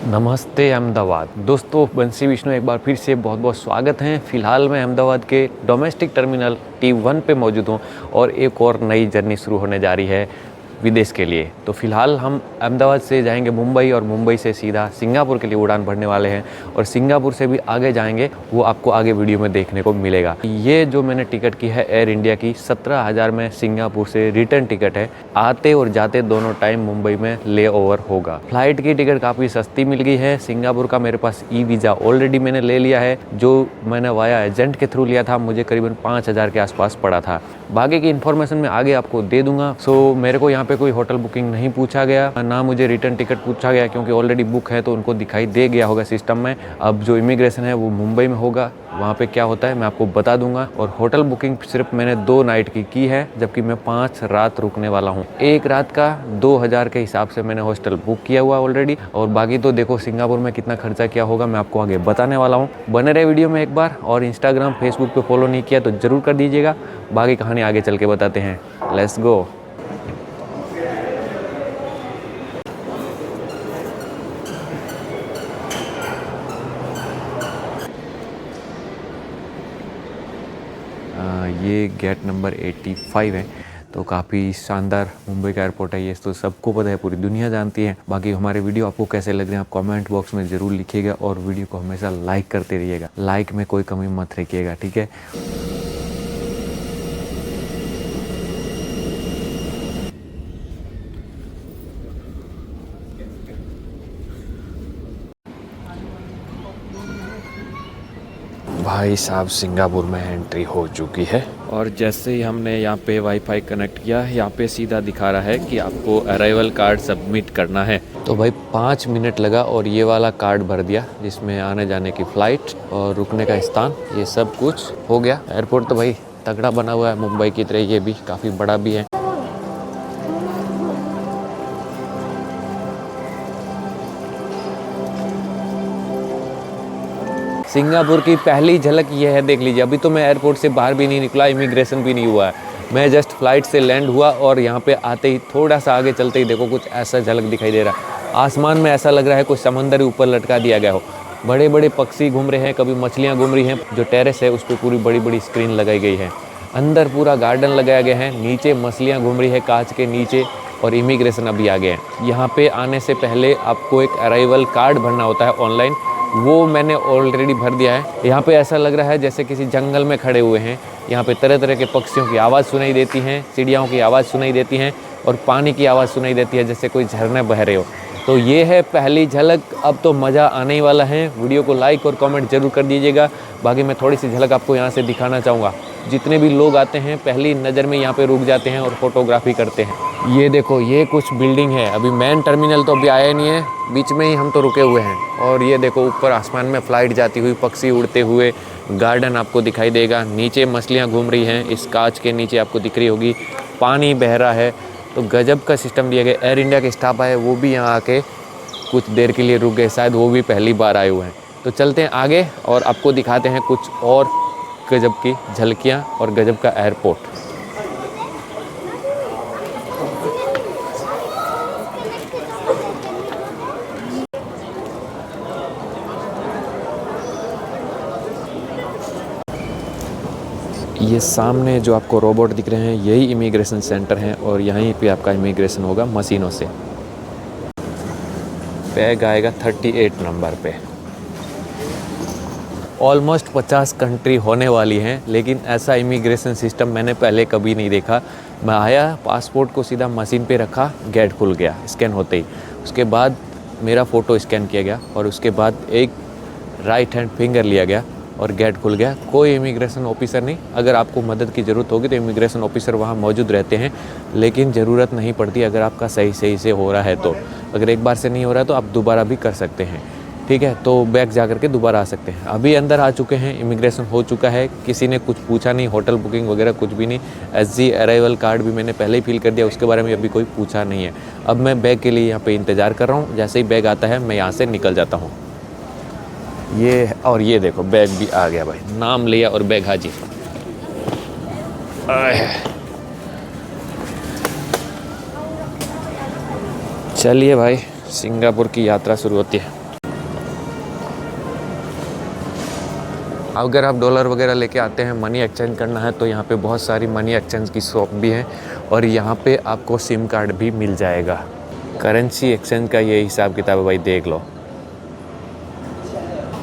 नमस्ते अहमदाबाद। दोस्तों, बंसी विष्णु एक बार फिर से बहुत बहुत स्वागत है। फ़िलहाल मैं अहमदाबाद के डोमेस्टिक टर्मिनल T1 पे मौजूद हूँ और एक और नई जर्नी शुरू होने जा रही है विदेश के लिए। तो फ़िलहाल हम अहमदाबाद से जाएंगे मुंबई और मुंबई से सीधा सिंगापुर के लिए उड़ान भरने वाले हैं और सिंगापुर से भी आगे जाएंगे, वो आपको आगे वीडियो में देखने को मिलेगा। ये जो मैंने टिकट की है एयर इंडिया की 17,000 में सिंगापुर से रिटर्न टिकट है। आते और जाते दोनों टाइम मुंबई में ले ओवर होगा। फ्लाइट की टिकट काफ़ी सस्ती मिल गई है। सिंगापुर का मेरे पास ई वीज़ा ऑलरेडी मैंने ले लिया है, जो मैंने वाया एजेंट के थ्रू लिया था। मुझे करीबन 5,000 के आसपास पड़ा था। बाकी की इन्फॉर्मेशन मैं आगे आपको दे दूंगा। मेरे को यहाँ पे कोई होटल बुकिंग नहीं पूछा गया, ना मुझे रिटर्न टिकट पूछा गया, क्योंकि ऑलरेडी बुक है तो उनको दिखाई दे गया होगा सिस्टम में। अब जो इमिग्रेशन है वो मुंबई में होगा, वहाँ पे क्या होता है मैं आपको बता दूंगा। और होटल बुकिंग सिर्फ मैंने 2 नाइट की है, जबकि मैं 5 रात रुकने वाला हूँ। एक रात का 2,000 के हिसाब से मैंने हॉस्टल बुक किया हुआ ऑलरेडी। और बाकी तो देखो सिंगापुर में कितना खर्चा किया होगा मैं आपको आगे बताने वाला हूँ। बने रहे वीडियो में एक बार। और इंस्टाग्राम फेसबुक पे फॉलो नहीं किया तो ज़रूर कर दीजिएगा। बाकी कहानी आगे चल के बताते हैं। Let's go. ये गेट नंबर 85 है। तो काफ़ी शानदार मुंबई का एयरपोर्ट है ये, तो सबको पता है, पूरी दुनिया जानती है। बाकी हमारे वीडियो आपको कैसे लग रहे हैं आप कमेंट बॉक्स में ज़रूर लिखिएगा और वीडियो को हमेशा लाइक करते रहिएगा। लाइक में कोई कमी मत रखिएगा, ठीक है। भाई साहब, सिंगापुर में एंट्री हो चुकी है और जैसे ही हमने यहाँ पे वाईफाई कनेक्ट किया, यहाँ पे सीधा दिखा रहा है कि आपको अराइवल कार्ड सबमिट करना है। तो भाई 5 मिनट लगा और ये वाला कार्ड भर दिया, जिसमें आने जाने की फ़्लाइट और रुकने का स्थान, ये सब कुछ हो गया। एयरपोर्ट तो भाई तगड़ा बना हुआ है मुंबई की तरह, ये भी काफ़ी बड़ा भी है। सिंगापुर की पहली झलक ये है, देख लीजिए। अभी तो मैं एयरपोर्ट से बाहर भी नहीं निकला, इमिग्रेशन भी नहीं हुआ है। मैं जस्ट फ्लाइट से लैंड हुआ और यहाँ पे आते ही थोड़ा सा आगे चलते ही देखो कुछ ऐसा झलक दिखाई दे रहा है। आसमान में ऐसा लग रहा है कुछ समंदर ऊपर लटका दिया गया हो। बड़े बड़े पक्षी घूम रहे हैं, कभी मछलियाँ घूम रही हैं। जो टेरेस है उस पर पूरी बड़ी बड़ी स्क्रीन लगाई गई है। अंदर पूरा गार्डन लगाया गया है, नीचे मछलियाँ घूम रही है कांच के नीचे। और इमिग्रेशन अभी आ गए हैं। यहाँ पे आने से पहले आपको एक अराइवल कार्ड भरना होता है ऑनलाइन, वो मैंने ऑलरेडी भर दिया है। यहाँ पे ऐसा लग रहा है जैसे किसी जंगल में खड़े हुए हैं। यहाँ पे तरह तरह के पक्षियों की आवाज़ सुनाई देती हैं, चिड़ियाओं की आवाज़ सुनाई देती हैं और पानी की आवाज़ सुनाई देती है, जैसे कोई झरने बह रहे हो। तो ये है पहली झलक। अब तो मज़ा आने ही वाला है। वीडियो को लाइक और कमेंट जरूर कर दीजिएगा। बाकी मैं थोड़ी सी झलक आपको यहाँ से दिखाना चाहूँगा। जितने भी लोग आते हैं पहली नज़र में यहाँ पे रुक जाते हैं और फोटोग्राफी करते हैं। ये देखो, ये कुछ बिल्डिंग है। अभी मेन टर्मिनल तो अभी आया नहीं है, बीच में ही हम तो रुके हुए हैं। और ये देखो ऊपर आसमान में फ़्लाइट जाती हुई, पक्षी उड़ते हुए, गार्डन आपको दिखाई देगा। नीचे मछलियाँ घूम रही हैं, इस कांच के नीचे आपको दिख रही होगी। पानी बह रहा है। तो गजब का सिस्टम दिया गया। एयर इंडिया के स्टाफ आए, वो भी यहाँ आके कुछ देर के लिए रुक गए, शायद वो भी पहली बार आए हुए हैं। तो चलते हैं आगे और आपको दिखाते हैं कुछ और गजब की झलकियाँ और गजब का एयरपोर्ट। ये सामने जो आपको रोबोट दिख रहे हैं यही इमिग्रेशन सेंटर हैं और यहीं पे आपका इमिग्रेशन होगा मशीनों से। बैग आएगा 38 नंबर पे। ऑलमोस्ट 50 कंट्री होने वाली हैं, लेकिन ऐसा इमिग्रेशन सिस्टम मैंने पहले कभी नहीं देखा। मैं आया, पासपोर्ट को सीधा मशीन पे रखा, गेट खुल गया स्कैन होते ही। उसके बाद मेरा फ़ोटो स्कैन किया गया और उसके बाद एक राइट हैंड फिंगर लिया गया और गेट खुल गया। कोई इमिग्रेशन ऑफिसर नहीं। अगर आपको मदद की ज़रूरत होगी तो इमिग्रेशन ऑफिसर वहाँ मौजूद रहते हैं, लेकिन ज़रूरत नहीं पड़ती अगर आपका सही से हो रहा है तो। अगर एक बार से नहीं हो रहा है तो आप दोबारा भी कर सकते हैं, ठीक है। तो बैग जा करके दोबारा आ सकते हैं। अभी अंदर आ चुके हैं, इमिग्रेशन हो चुका है। किसी ने कुछ पूछा नहीं, होटल बुकिंग वगैरह कुछ भी नहीं। SG अराइवल कार्ड भी मैंने पहले ही फिल कर दिया, उसके बारे में अभी कोई पूछा नहीं है। अब मैं बैग के लिए यहाँ पे इंतज़ार कर रहा हूँ। जैसे ही बैग आता है मैं यहाँ से निकल जाता हूँ। ये देखो बैग भी आ गया भाई, नाम लिया और बैग हाजिर। चलिए भाई, सिंगापुर की यात्रा शुरू होती है। अगर आप डॉलर वगैरह लेके आते हैं, मनी एक्सचेंज करना है, तो यहाँ पे बहुत सारी मनी एक्सचेंज की शॉप भी हैं और यहाँ पे आपको सिम कार्ड भी मिल जाएगा। करेंसी एक्सचेंज का ये हिसाब किताब है भाई, देख लो।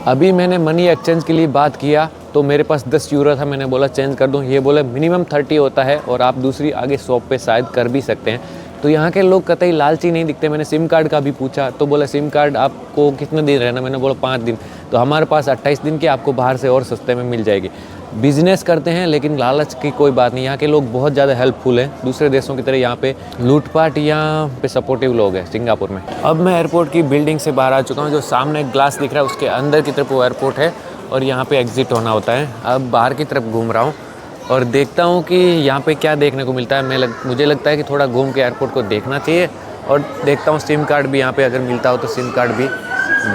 अभी मैंने मनी एक्सचेंज के लिए बात किया तो मेरे पास 10 यूरो था, मैंने बोला चेंज कर दूँ, ये बोला मिनिमम 30 होता है और आप दूसरी आगे शॉप पे शायद कर भी सकते हैं। तो यहाँ के लोग कतई लालची नहीं दिखते। मैंने सिम कार्ड का भी पूछा तो बोला सिम कार्ड आपको कितने दिन रहना, मैंने बोला 5 दिन। तो हमारे पास 28 दिन की आपको बाहर से और सस्ते में मिल जाएगी। बिजनेस करते हैं लेकिन लालच की कोई बात नहीं। यहाँ के लोग बहुत ज़्यादा हेल्पफुल हैं, दूसरे देशों की तरह यहाँ पे लूटपाट यहाँ पे सपोर्टिव लोग हैं सिंगापुर में। अब मैं एयरपोर्ट की बिल्डिंग से बाहर आ चुका हूँ। जो सामने ग्लास दिख रहा है उसके अंदर की तरफ वो एयरपोर्ट है और यहाँ पे एग्जिट होना होता है। अब बाहर की तरफ घूम रहा हूँ और देखता हूँ कि यहाँ पे क्या देखने को मिलता है। मुझे लगता है कि थोड़ा घूम के एयरपोर्ट को देखना चाहिए और देखता हूँ सिम कार्ड भी यहाँ पे अगर मिलता हो तो सिम कार्ड भी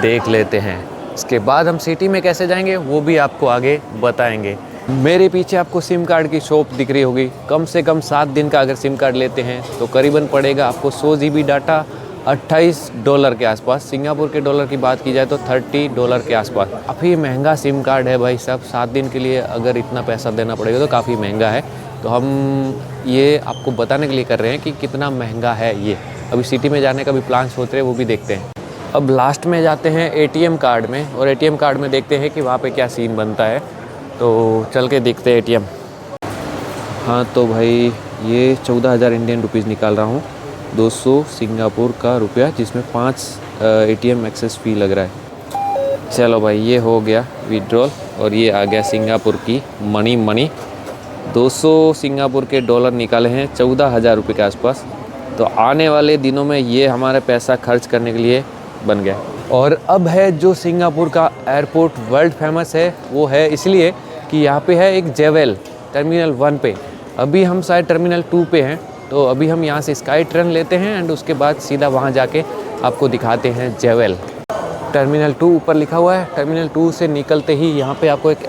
देख लेते हैं। इसके बाद हम सिटी में कैसे जाएंगे वो भी आपको आगे बताएंगे। मेरे पीछे आपको सिम कार्ड की शॉप दिख रही होगी। कम से कम 7 दिन का अगर सिम कार्ड लेते हैं तो करीबन पड़ेगा आपको 100 GB डाटा $28 के आसपास। सिंगापुर के डॉलर की बात की जाए तो $30 के आसपास। काफ़ी महंगा सिम कार्ड है भाई साहब। 7 दिन के लिए अगर इतना पैसा देना पड़ेगा तो काफ़ी महंगा है। तो हम ये आपको बताने के लिए कर रहे हैं कि कितना महंगा है ये। अभी सिटी में जाने का भी प्लान सोच रहे हैं, वो भी देखते हैं। अब लास्ट में जाते हैं ATM कार्ड में और ATM कार्ड में देखते हैं कि वहाँ पे क्या सीन बनता है। तो चल के देखते हैं ATM। हाँ तो भाई ये 14,000 इंडियन रुपीज़ निकाल रहा हूँ, 200 सिंगापुर का रुपया, जिसमें 5 ATM एक्सेस फ़ी लग रहा है। चलो भाई ये हो गया विड्रॉल और ये आ गया सिंगापुर की मनी। 200 सिंगापुर के डॉलर निकाले हैं 14,000 रुपये के आसपास। तो आने वाले दिनों में ये हमारा पैसा खर्च करने के लिए बन गया। और अब है जो सिंगापुर का एयरपोर्ट वर्ल्ड फेमस है, वो है इसलिए कि यहाँ पे है एक जेवेल टर्मिनल 1 पे। अभी हम शायद टर्मिनल 2 पे हैं। तो अभी हम यहाँ से स्काई ट्रेन लेते हैं एंड उसके बाद सीधा वहाँ जाके आपको दिखाते हैं जेवेल। टर्मिनल 2 ऊपर लिखा हुआ है। टर्मिनल 2 से निकलते ही यहाँ पे आपको एक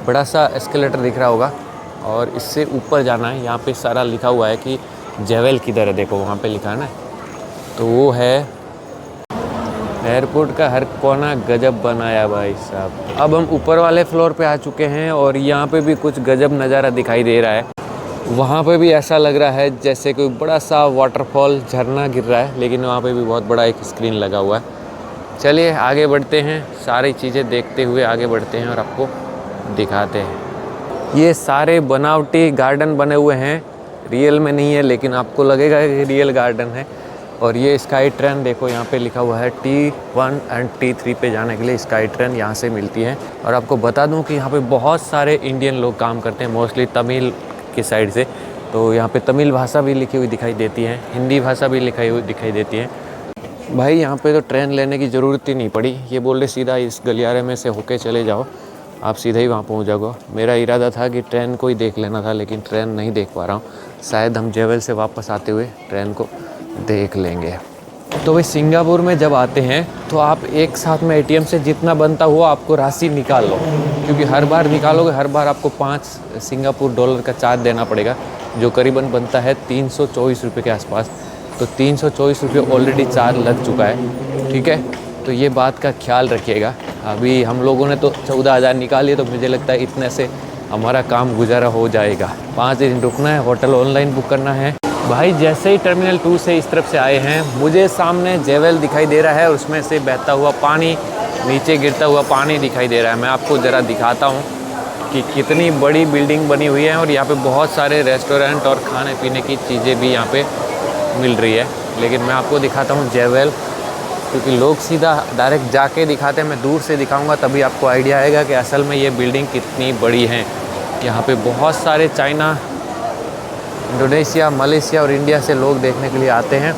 बड़ा सा एस्केलेटर दिख रहा होगा और इससे ऊपर जाना है। यहाँ पे सारा लिखा हुआ है कि जेवेल किधर है, देखो वहाँ पे लिखा है ना। तो वो है एयरपोर्ट का हर कोना गजब बनाया भाई साहब। अब हम ऊपर वाले फ्लोर पे आ चुके हैं और यहाँ पे भी कुछ गजब नज़ारा दिखाई दे रहा है। वहाँ पे भी ऐसा लग रहा है जैसे कोई बड़ा सा वाटरफॉल झरना गिर रहा है, लेकिन वहाँ पे भी बहुत बड़ा एक स्क्रीन लगा हुआ है। चलिए आगे बढ़ते हैं, सारी चीज़ें देखते हुए आगे बढ़ते हैं और आपको दिखाते हैं। ये सारे बनावटी गार्डन बने हुए हैं, रियल में नहीं है लेकिन आपको लगेगा कि रियल गार्डन है। और ये स्काई ट्रेन देखो यहाँ पे लिखा हुआ है T1 एंड T3 पे जाने के लिए स्काई ट्रेन यहाँ से मिलती है। और आपको बता दूँ कि यहाँ पे बहुत सारे इंडियन लोग काम करते हैं, मोस्टली तमिल की साइड से। तो यहाँ पे तमिल भाषा भी लिखी हुई दिखाई देती है, हिंदी भाषा भी लिखी हुई दिखाई देती है। भाई यहाँ पे तो ट्रेन लेने की ज़रूरत ही नहीं पड़ी। ये बोल रहे सीधा इस गलियारे में से होके चले जाओ, आप सीधा ही वहाँ पहुँच जाओगे। मेरा इरादा था कि ट्रेन को ही देख लेना था, लेकिन ट्रेन नहीं देख पा रहा हूँ। शायद हम जेवेल से वापस आते हुए ट्रेन को देख लेंगे। तो भाई सिंगापुर में जब आते हैं तो आप एक साथ में ATM से जितना बनता हुआ आपको राशि निकाल लो, क्योंकि हर बार निकालोगे हर बार आपको 5 सिंगापुर डॉलर का चार्ज देना पड़ेगा, जो करीबन बनता है 324 रुपये के आसपास। तो 324 रुपये ऑलरेडी चार्ज लग चुका है, ठीक है। तो ये बात का ख्याल रखिएगा। अभी हम लोगों ने तो 14,000 निकाल लिए, तो मुझे लगता है इतने से हमारा काम गुजारा हो जाएगा। 5 दिन रुकना है, होटल ऑनलाइन बुक करना है। भाई जैसे ही टर्मिनल 2 से इस तरफ से आए हैं, मुझे सामने जेवेल दिखाई दे रहा है और उसमें से बहता हुआ पानी, नीचे गिरता हुआ पानी दिखाई दे रहा है। मैं आपको ज़रा दिखाता हूँ कि कितनी बड़ी बिल्डिंग बनी हुई है और यहाँ पे बहुत सारे रेस्टोरेंट और खाने पीने की चीज़ें भी यहाँ पे मिल रही है। लेकिन मैं आपको दिखाता हूँ जेवेल, क्योंकि लोग सीधा डायरेक्ट जाके दिखाते हैं। मैं दूर से दिखाऊँगा तभी आपको आइडिया आएगा कि असल में ये बिल्डिंग कितनी बड़ी है। यहाँ पे बहुत सारे चाइना, इंडोनेशिया, मलेशिया और इंडिया से लोग देखने के लिए आते हैं।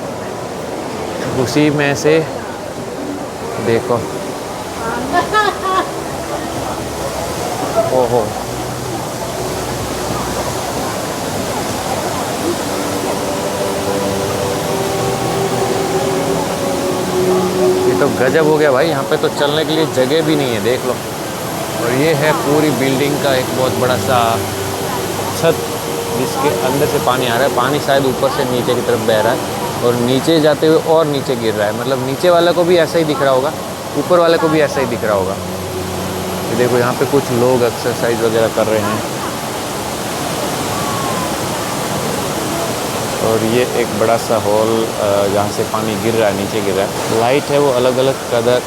उसी में से देखो, ओहो, ये तो गजब हो गया भाई। यहाँ पे तो चलने के लिए जगह भी नहीं है, देख लो। और ये है पूरी बिल्डिंग का एक बहुत बड़ा सा छत, जिसके अंदर से पानी आ रहा है। पानी शायद ऊपर से नीचे की तरफ बह रहा है और नीचे जाते हुए और नीचे गिर रहा है। मतलब नीचे वाले को भी ऐसा ही दिख रहा होगा, ऊपर वाले को भी ऐसा ही दिख रहा होगा। ये देखो यहाँ पे कुछ लोग एक्सरसाइज वगैरह कर रहे हैं। और ये एक बड़ा सा हॉल जहाँ से पानी गिर रहा है, नीचे गिर रहा है। लाइट है वो अलग अलग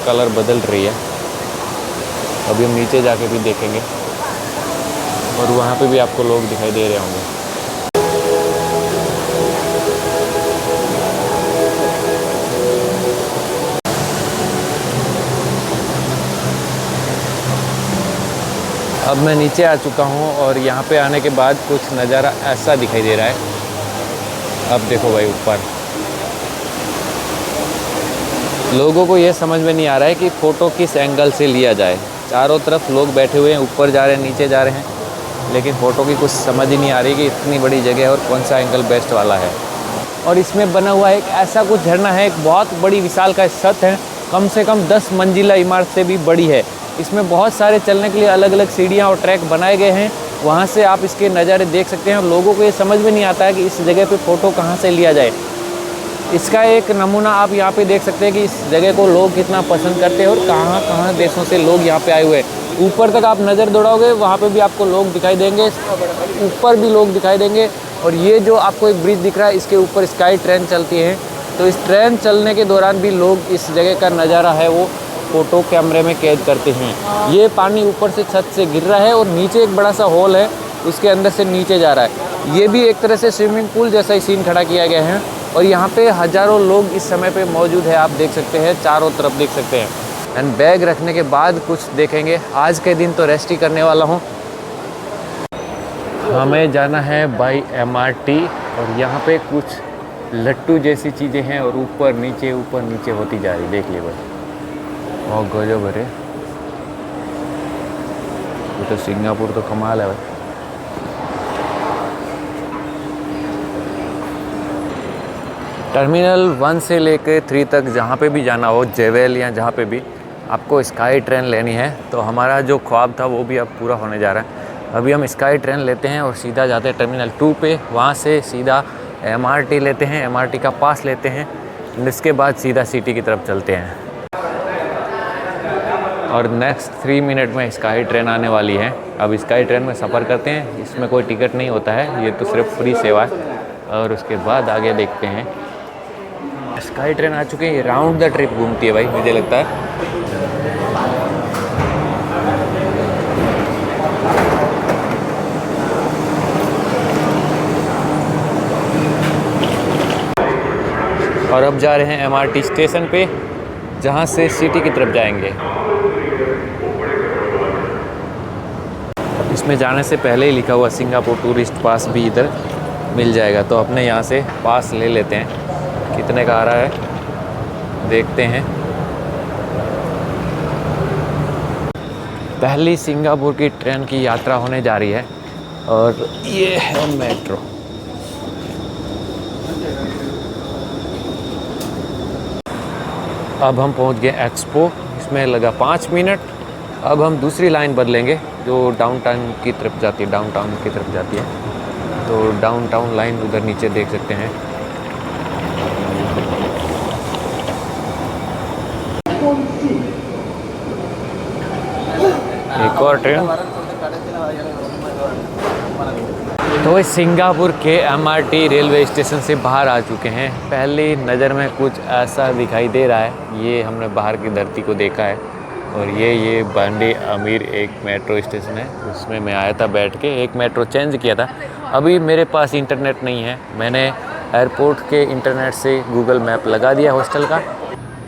कलर बदल रही है। अभी हम नीचे जाके भी देखेंगे और वहाँ पे भी आपको लोग दिखाई दे रहे होंगे। अब मैं नीचे आ चुका हूँ और यहाँ पे आने के बाद कुछ नज़ारा ऐसा दिखाई दे रहा है। अब देखो भाई ऊपर, लोगों को ये समझ में नहीं आ रहा है कि फ़ोटो किस एंगल से लिया जाए। चारों तरफ लोग बैठे हुए हैं, ऊपर जा रहे हैं, नीचे जा रहे हैं, लेकिन फ़ोटो की कुछ समझ ही नहीं आ रही कि इतनी बड़ी जगह है और कौन सा एंगल बेस्ट वाला है। और इसमें बना हुआ एक ऐसा कुछ झरना है, एक बहुत बड़ी विशाल का छत है, कम से कम 10 मंजिला इमारत से भी बड़ी है। इसमें बहुत सारे चलने के लिए अलग अलग सीढ़ियाँ और ट्रैक बनाए गए हैं। वहाँ से आप इसके नज़ारे देख सकते हैं। और लोगों को ये समझ में नहीं आता है कि इस जगह पे फ़ोटो कहाँ से लिया जाए। इसका एक नमूना आप यहाँ पे देख सकते हैं कि इस जगह को लोग कितना पसंद करते हैं और कहाँ कहाँ देशों से लोग यहाँ पे आए हुए हैं। ऊपर तक आप नज़र दौड़ाओगे, वहाँ पे भी आपको लोग दिखाई देंगे, ऊपर भी लोग दिखाई देंगे। और ये जो आपको एक ब्रिज दिख रहा है, इसके ऊपर स्काई ट्रेन चलती है। तो इस ट्रेन चलने के दौरान भी लोग इस जगह का नज़ारा है वो फ़ोटो कैमरे में कैद करते हैं। ये पानी ऊपर से छत से गिर रहा है और नीचे एक बड़ा सा हॉल है, उसके अंदर से नीचे जा रहा है। ये भी एक तरह से स्विमिंग पूल जैसा ही सीन खड़ा किया गया है। और यहाँ पे हज़ारों लोग इस समय पे मौजूद है, आप देख सकते हैं, चारों तरफ देख सकते हैं। एंड बैग रखने के बाद कुछ देखेंगे। आज के दिन तो रेस्ट ही करने वाला हूँ। हमें जाना है बाई MRT और यहाँ पे कुछ लट्टू जैसी चीज़ें हैं और ऊपर नीचे होती जा रही। देख लिए भाई, बहुत गजब है। ये तो सिंगापुर तो कमाल है भाई। टर्मिनल 1 से लेकर 3 तक जहाँ पे भी जाना हो, जेवेल या जहाँ पे भी, आपको स्काई ट्रेन लेनी है। तो हमारा जो ख्वाब था वो भी अब पूरा होने जा रहा है। अभी हम स्काई ट्रेन लेते हैं और सीधा जाते हैं टर्मिनल 2 पे। वहाँ से सीधा MRT लेते हैं, MRT का पास लेते हैं, इसके बाद सीधा सिटी की तरफ चलते हैं। और नेक्स्ट 3 मिनट में स्काई ट्रेन आने वाली है। अब स्काई ट्रेन में सफ़र करते हैं। इसमें कोई टिकट नहीं होता है, ये तो सिर्फ फ्री सेवा है। और उसके बाद आगे देखते हैं। स्काई ट्रेन आ चुके हैं, ये राउंड द ट्रिप घूमती है भाई, मुझे लगता है। और अब जा रहे हैं MRT स्टेशन पे, जहाँ से सिटी की तरफ जाएंगे। इसमें जाने से पहले ही लिखा हुआ सिंगापुर टूरिस्ट पास भी इधर मिल जाएगा। तो अपने यहाँ से पास ले लेते हैं। कितने का आ रहा है देखते हैं। पहली सिंगापुर की ट्रेन की यात्रा होने जा रही है और ये है मेट्रो। अब हम पहुंच गए एक्सपो। इसमें लगा 5 मिनट। अब हम दूसरी लाइन बदलेंगे जो डाउनटाउन की तरफ जाती है। तो डाउनटाउन लाइन उधर नीचे देख सकते हैं। एक और ट्रेन। तो इस सिंगापुर के MRT रेलवे स्टेशन से बाहर आ चुके हैं। पहली नज़र में कुछ ऐसा दिखाई दे रहा है। ये हमने बाहर की धरती को देखा है। और ये बांडे अमीर एक मेट्रो स्टेशन है, उसमें मैं आया था बैठ के। एक मेट्रो चेंज किया था। अभी मेरे पास इंटरनेट नहीं है, मैंने एयरपोर्ट के इंटरनेट से गूगल मैप लगा दिया हॉस्टल का।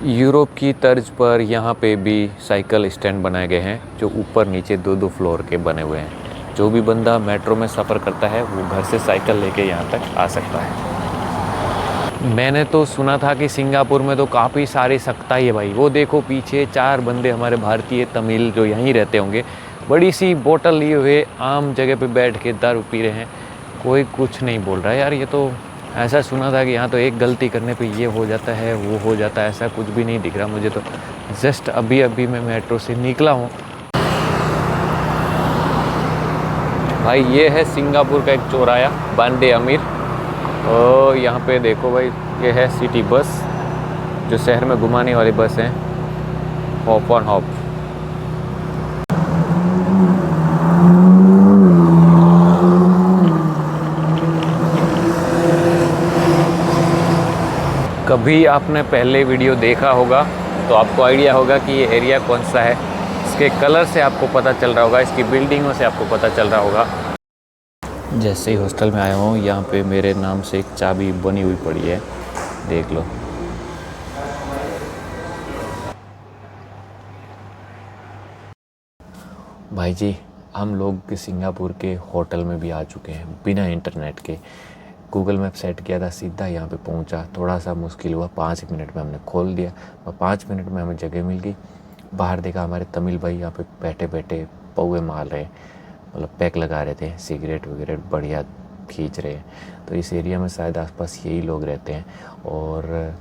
यूरोप की तर्ज पर यहाँ पे भी साइकिल स्टैंड बनाए गए हैं, जो ऊपर नीचे 2-2 फ्लोर के बने हुए हैं। जो भी बंदा मेट्रो में सफ़र करता है वो घर से साइकिल लेके यहाँ तक आ सकता है। मैंने तो सुना था कि सिंगापुर में तो काफ़ी सारी सख्ताई है भाई। वो देखो पीछे 4 बंदे हमारे भारतीय तमिल जो यहीं रहते होंगे, बड़ी सी बोतल लिए हुए आम जगह पे बैठ के दारू पी रहे हैं। कोई कुछ नहीं बोल रहा है यार। ये तो ऐसा सुना था कि यहाँ तो एक गलती करने पे ये हो जाता है, वो हो जाता है। ऐसा कुछ भी नहीं दिख रहा मुझे तो। जस्ट अभी मैं मेट्रो से निकला हूँ भाई। ये है सिंगापुर का एक चौराया, बांडे अमीर। और यहाँ पे देखो भाई, ये है सिटी बस, जो शहर में घुमाने वाली बस है, हॉप ऑन हॉप। कभी आपने पहले वीडियो देखा होगा तो आपको आइडिया होगा कि ये एरिया कौन सा है। इसके कलर से आपको पता चल रहा होगा, इसकी बिल्डिंगों से आपको पता चल रहा होगा। जैसे ही हॉस्टल में आया हूँ, यहाँ पे मेरे नाम से एक चाबी बनी हुई पड़ी है, देख लो। भाई जी, हम लोग सिंगापुर के होटल में भी आ चुके हैं बिना इंटरनेट के। गूगल मैप सेट किया था, सीधा यहाँ पे पहुँचा। थोड़ा सा मुश्किल हुआ, 5 मिनट में हमने खोल दिया और 5 मिनट में हमें जगह मिल गई। बाहर देखा, हमारे तमिल भाई यहाँ पे बैठे बैठे पौवे मार रहे, मतलब पैक लगा रहे थे, सिगरेट वगैरह बढ़िया खींच रहे हैं। तो इस एरिया में शायद आसपास यही लोग रहते हैं। और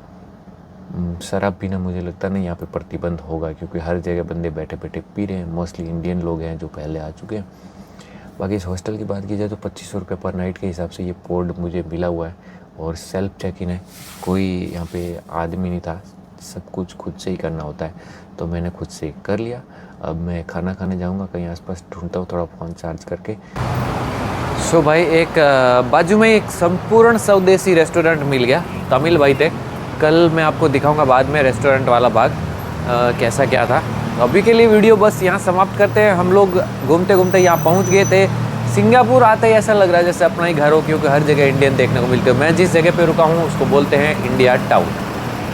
शराब पीना मुझे लगता नहीं यहाँ पे प्रतिबंध होगा, क्योंकि हर जगह बंदे बैठे बैठे पी रहे हैं। मोस्टली इंडियन लोग हैं जो पहले आ चुके हैं। बाकी इस हॉस्टल की बात की जाए तो 2500 रुपये पर नाइट के हिसाब से ये पोर्ड मुझे मिला हुआ है। और सेल्फ चेक इन है, कोई यहाँ पे आदमी नहीं था, सब कुछ खुद से ही करना होता है। तो मैंने खुद से कर लिया। अब मैं खाना खाने जाऊँगा, कहीं आसपास ढूंढता हूँ थोड़ा फ़ोन चार्ज करके। सो भाई, एक बाजू में एक संपूर्ण स्वदेशी रेस्टोरेंट मिल गया, तमिल भाई थे। कल मैं आपको दिखाऊंगा बाद में रेस्टोरेंट वाला भाग कैसा क्या था। अभी के लिए वीडियो बस यहाँ समाप्त करते हैं। हम लोग घूमते घूमते यहाँ पहुँच गए थे। सिंगापुर आते ही ऐसा लग रहा है जैसे अपना ही घर हो, क्योंकि हर जगह इंडियन देखने को मिलते हो। मैं जिस जगह पे रुका हूँ उसको बोलते हैं इंडिया टाउन।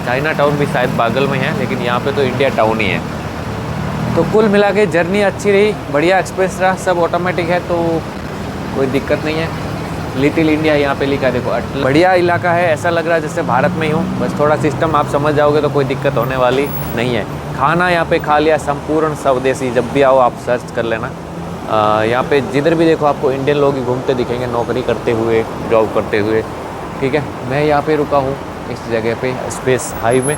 चाइना टाउन भी शायद बागल में है, लेकिन यहाँ पे तो इंडिया टाउन ही है। तो कुल मिला के जर्नी अच्छी रही, बढ़िया एक्सप्रेस रहा, सब ऑटोमेटिक है तो कोई दिक्कत नहीं है। लिटिल इंडिया यहाँ पे लिखा है, देखो। बढ़िया इलाका है, ऐसा लग रहा है जैसे भारत में ही हूँ। बस थोड़ा सिस्टम आप समझ जाओगे तो कोई दिक्कत होने वाली नहीं है। खाना यहाँ पे खा लिया संपूर्ण स्वदेशी। जब भी आओ आप सर्च कर लेना। यहाँ पे जिधर भी देखो आपको इंडियन लोग ही घूमते दिखेंगे, नौकरी करते हुए, जॉब करते हुए। ठीक है, मैं यहाँ पे रुका हूँ इस जगह पे स्पेस हाई में।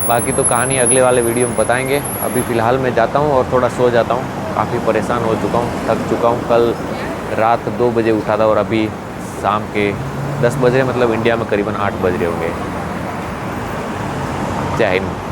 बाकी तो कहानी अगले वाले वीडियो में बताएंगे। अभी फ़िलहाल मैं जाता हूँ और थोड़ा सो जाता हूँ। काफ़ी परेशान हो चुका हूँ, थक चुका हूँ। कल रात 2 बजे उठा था और अभी शाम के 10 बज रहे, मतलब इंडिया में करीबन 8 बज रहे होंगे। जय हिंद।